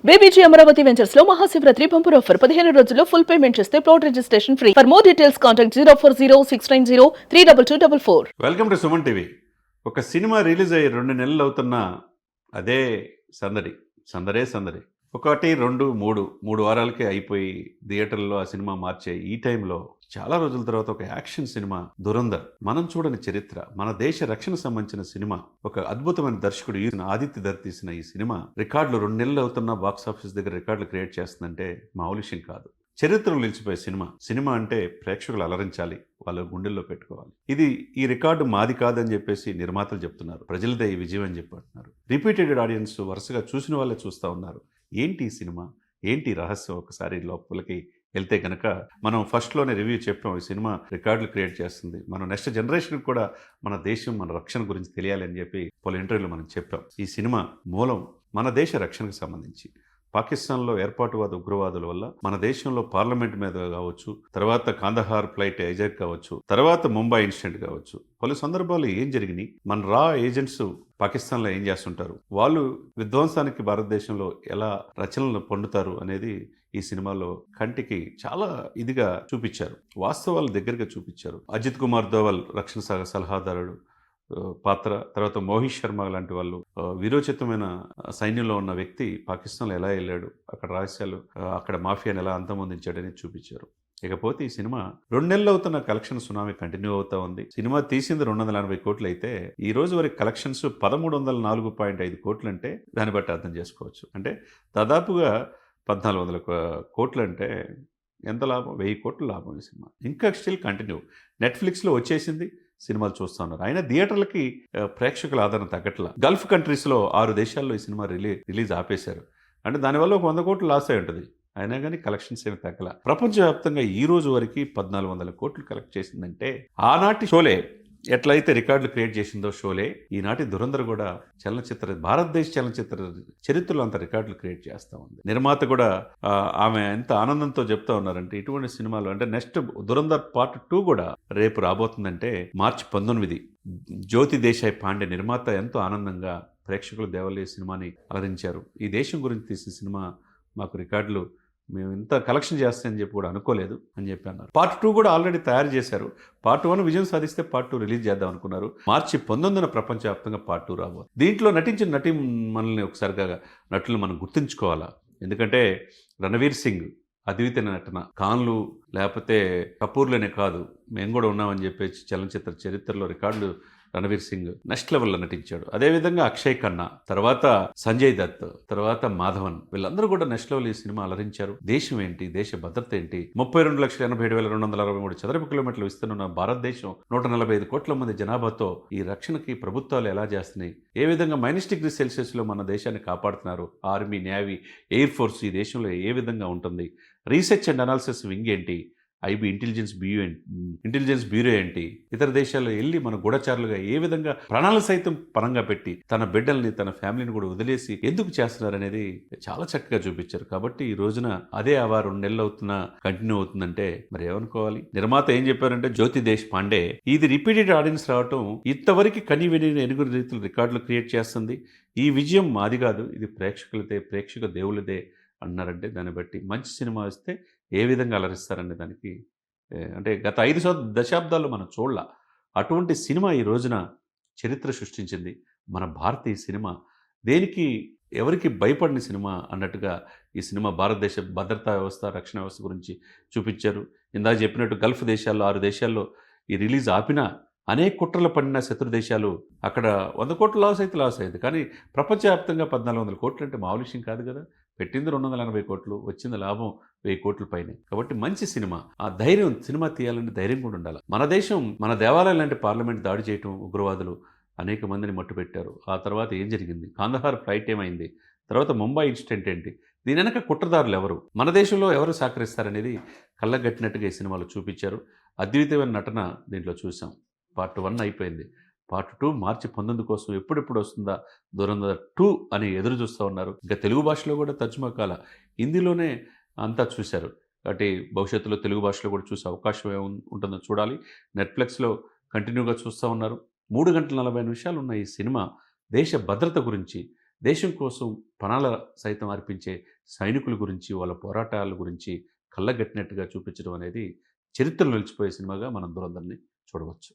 BBG Amaravati ventures లో Mahashivratri bumper offer 15 రోజుల్లో full payment చేస్తే plot registration free. For more details contact 040-690-32244. Welcome to Suman TV. ఒక cinema release అయ్యి 2 నెలలు అవుతున్నా అదే సందడి సందడే సందడి. 1, 2, 3 వారాలకే అయిపోయి థియేటర్లో ఆ సినిమా మార్చే ఈ టైంలో చాలా రోజుల తర్వాత ఒక యాక్షన్ సినిమా 'దురంధర్' మనం చూడని చరిత్ర, మన దేశ రక్షణ సంబంధించిన సినిమా, ఒక అద్భుతమైన దర్శకుడు ఆదిత్య దత్ తీసిన ఈ సినిమా రికార్డులు 2 నెలలు అవుతున్న బాక్సాఫీస్ దగ్గర రికార్డులు క్రియేట్ చేస్తుందంటే మామూలు విషయం కాదు. చరిత్రలో నిలిచిపోయే సినిమా అంటే ప్రేక్షకులు అలరించాలి, వాళ్ళ గుండెల్లో పెట్టుకోవాలి. ఈ రికార్డు మాది కాదని చెప్పేసి నిర్మాతలు చెప్తున్నారు, ప్రజలదే ఈ విజయం అని చెప్పంటున్నారు. రిపీటెడ్ ఆడియన్స్ వరుసగా చూసిన వాళ్ళే చూస్తూ ఉన్నారు. ఏంటి ఈ సినిమా, ఏంటి రహస్యం? ఒకసారి లోపలికి వెళ్తే కనుక మనం ఫస్ట్లోనే రివ్యూ చెప్పాం, ఈ సినిమా రికార్డులు క్రియేట్ చేస్తుంది, మనం నెక్స్ట్ జనరేషన్కి కూడా మన దేశం, మన రక్షణ గురించి తెలియాలి అని చెప్పి పలు ఇంటర్వ్యూలో మనం చెప్పాం. ఈ సినిమా మూలం మన దేశ రక్షణకు సంబంధించి పాకిస్తాన్లో ఏర్పాటువాద ఉగ్రవాదుల వల్ల మన దేశంలో పార్లమెంట్ మీద కావచ్చు, తర్వాత కాందహార్ ఫ్లైట్ హైజాక్ కావచ్చు, తర్వాత ముంబై ఇన్సిడెంట్ కావచ్చు, పలు సందర్భాలు ఏం జరిగినాయి, మన రా ఏజెంట్స్ పాకిస్తాన్లో ఏం చేస్తుంటారు, వాళ్ళు విధ్వంసానికి భారతదేశంలో ఎలా రచనలు పొందుతారు అనేది ఈ సినిమాలో కంటికి చాలా ఇదిగా చూపించారు, వాస్తవాలు దగ్గరగా చూపించారు. అజిత్ కుమార్ దోవల్ రక్షణ సలహాదారుడు పాత్ర, తర్వాత మోహిత్ శర్మ లాంటి వాళ్ళు వీరోచితమైన సైన్యంలో ఉన్న వ్యక్తి పాకిస్తాన్లో ఎలా వెళ్ళాడు, అక్కడ రహస్యాలు, అక్కడ మాఫియాని ఎలా అంతమొందించాడని చూపించారు. ఇకపోతే ఈ సినిమా 2 నెలలు అవుతున్న కలెక్షన్ సునామీ కంటిన్యూ అవుతా ఉంది. సినిమా తీసింది 280 కోట్లు అయితే ఈ రోజు వరకు కలెక్షన్స్ 1304.5 కోట్లు అంటే దాన్ని బట్టి అర్థం చేసుకోవచ్చు. అంటే దాదాపుగా 1400 కోట్లు అంటే ఎంత లాభం? 1000 కోట్ల లాభం ఈ సినిమా. ఇంకా స్టిల్ కంటిన్యూ. నెట్ఫ్లిక్స్లో వచ్చేసింది, సినిమాలు చూస్తూ ఉన్నారు. అయినా థియేటర్లకి ప్రేక్షకుల ఆదరణ తగ్గట్ల. గల్ఫ్ కంట్రీస్లో 6 దేశాల్లో ఈ సినిమా రిలీజ్ ఆపేశారు. అంటే దానివల్ల ఒక 100 కోట్లు లాస్ అయి ఉంటుంది. అయినా కానీ కలెక్షన్స్ ఏమి తగ్గల. ప్రపంచవ్యాప్తంగా ఈ రోజు వరకు 1400 కోట్లు కలెక్ట్ చేసిందంటే ఆనాటి షోలే ఎట్లయితే రికార్డులు క్రియేట్ చేసిందో షోలే ఈనాటి 'దురంధర్' కూడా భారతదేశ చలనచిత్ర చరిత్రలో అంత రికార్డులు క్రియేట్ చేస్తూ ఉంది. నిర్మాత కూడా ఆమె ఎంత ఆనందంతో చెప్తా ఉన్నారంటే, ఇటువంటి సినిమాలు అంటే నెక్స్ట్ 'దురంధర్ పార్ట్ 2' కూడా రేపు రాబోతుందంటే మార్చి 19. జ్యోతి దేశాయ్ పాండే నిర్మాత ఎంతో ఆనందంగా ప్రేక్షకులు దేవల్లి సినిమాని అలరించారు. ఈ దేశం గురించి తీసిన సినిమా మాకు రికార్డులు, మేము ఇంత కలెక్షన్ చేస్తామని చెప్పి కూడా అనుకోలేదు అని చెప్పి అన్నారు. పార్ట్ 2 కూడా ఆల్రెడీ తయారు చేశారు. పార్ట్ 1 విజయం సాధిస్తే పార్ట్ 2 రిలీజ్ చేద్దాం అనుకున్నారు. మార్చి 19 ప్రపంచవ్యాప్తంగా పార్ట్ 2 రాబోతుంది. దీంట్లో నటించిన మనల్ని ఒకసారిగా నటులు మనం గుర్తుంచుకోవాలా. ఎందుకంటే రణవీర్ సింగ్ అద్వితీయ నటన, ఖాన్లు లేకపోతే కపూర్లోనే కాదు, మేము కూడా ఉన్నామని చెప్పేసి చలనచిత్ర చరిత్రలో రికార్డులు రణవీర్ సింగ్ నెక్స్ట్ లెవెల్లో నటించాడు. అదేవిధంగా అక్షయ్ ఖన్నా, తర్వాత సంజయ్ దత్, తర్వాత మాధవన్, వీళ్ళందరూ కూడా నెక్స్ట్ లెవెల్ ఈ సినిమా అలరించారు. దేశం ఏంటి, దేశ భద్రత ఏంటి, 32,87,263 చదరపు కిలోమీటర్లు విస్తీర్ణ భారతదేశం, 145 కోట్ల మంది జనాభాతో ఈ రక్షణకి ప్రభుత్వాలు ఎలా చేస్తున్నాయి, ఏ విధంగా -డిగ్రీ సెల్సియస్లో మన దేశాన్ని కాపాడుతున్నారు, ఆర్మీ, నేవీ, ఎయిర్ ఫోర్స్ ఈ దేశంలో ఏ విధంగా ఉంటుంది, రీసెర్చ్ అండ్ అనాలిసిస్ వింగ్ ఏంటి, ఐబీ ఇంటెలిజెన్స్ బ్యూరో ఏంటి, ఇతర దేశాల్లో వెళ్ళి మన గూఢచారులుగా ఏ విధంగా ప్రాణాలు సైతం పరంగా పెట్టి తన బిడ్డల్ని, తన ఫ్యామిలీని కూడా వదిలేసి ఎందుకు చేస్తున్నారు అనేది చాలా చక్కగా చూపించారు. కాబట్టి ఈ రోజున అదే 2 నెలలు అవుతున్నా కంటిన్యూ అవుతుందంటే మరి ఏమనుకోవాలి. నిర్మాత ఏం చెప్పారంటే, జ్యోతి దేశ్ పాండే, ఇది రిపీటెడ్ ఆడియన్స్ రావటం ఇంతవరకు కనివిని ఎనుగురు రీతులు రికార్డులు క్రియేట్ చేస్తుంది. ఈ విజయం మాది కాదు, ఇది ప్రేక్షక దేవులదే అన్నారంటే దాన్ని బట్టి మంచి సినిమా వస్తే ఏ విధంగా అలరిస్తారనే దానికి, అంటే గత 5 దశాబ్దాల్లో మనం చూడాల అటువంటి సినిమా ఈ రోజున చరిత్ర సృష్టించింది. మన భారతీయ సినిమా ఎవరికి భయపడిన సినిమా అన్నట్టుగా ఈ సినిమా భారతదేశ భద్రతా వ్యవస్థ, రక్షణ వ్యవస్థ గురించి చూపించారు. ఇందాక చెప్పినట్టు గల్ఫ్ దేశాల్లో 6 దేశాల్లో ఈ రిలీజ్ ఆపినా అనేక కుట్రలు పడిన శత్రు దేశాలు అక్కడ 100 కోట్లు లాస్ అయింది. కానీ ప్రపంచవ్యాప్తంగా 1400 కోట్లు అంటే మామూలు విషయం కాదు కదా. పెట్టింది 280 కోట్లు, వచ్చింది లాభం 1000 కోట్ల పైనే. కాబట్టి మంచి సినిమా. ఆ ధైర్యం, సినిమా తీయాలంటే ధైర్యం కూడా ఉండాలి. మన దేశం, మన దేవాలయం లాంటి పార్లమెంట్ దాడి చేయటం, ఉగ్రవాదులు అనేక మందిని మట్టుపెట్టారు. ఆ తర్వాత ఏం జరిగింది, కాందహార్ ఫ్లైట్ ఏమైంది, తర్వాత ముంబై ఇన్సిడెంట్ ఏంటి, దీని వెనక కుట్రదారులు ఎవరు, మన దేశంలో ఎవరు సహకరిస్తారనేది కళ్ళగట్టినట్టుగా ఈ సినిమాలో చూపించారు. అద్వితీయమైన నటన దీంట్లో చూసాం. పార్ట్ 1 అయిపోయింది. పార్ట్ 2 మార్చి 19 కోసం ఎప్పుడెప్పుడు వస్తుందా 'దురంధర్ 2' అని ఎదురు చూస్తూ ఉన్నారు. ఇంకా తెలుగు భాషలో కూడా తర్జుమా కాల, హిందీలోనే అంతా చూశారు. కాబట్టి భవిష్యత్తులో తెలుగు భాషలో కూడా చూసే అవకాశం ఉంటుందో చూడాలి. నెట్ఫ్లిక్స్లో కంటిన్యూగా చూస్తూ ఉన్నారు. 3 గంటల 40 నిమిషాలు ఉన్న ఈ సినిమా దేశ భద్రత గురించి, దేశం కోసం ప్రాణాల సైతం అర్పించే సైనికుల గురించి, వాళ్ళ పోరాటాల గురించి కళ్ళగట్టినట్టుగా చూపించడం అనేది చరిత్రలో నిలిచిపోయే సినిమాగా మనం 'దురంధర్'ని చూడవచ్చు.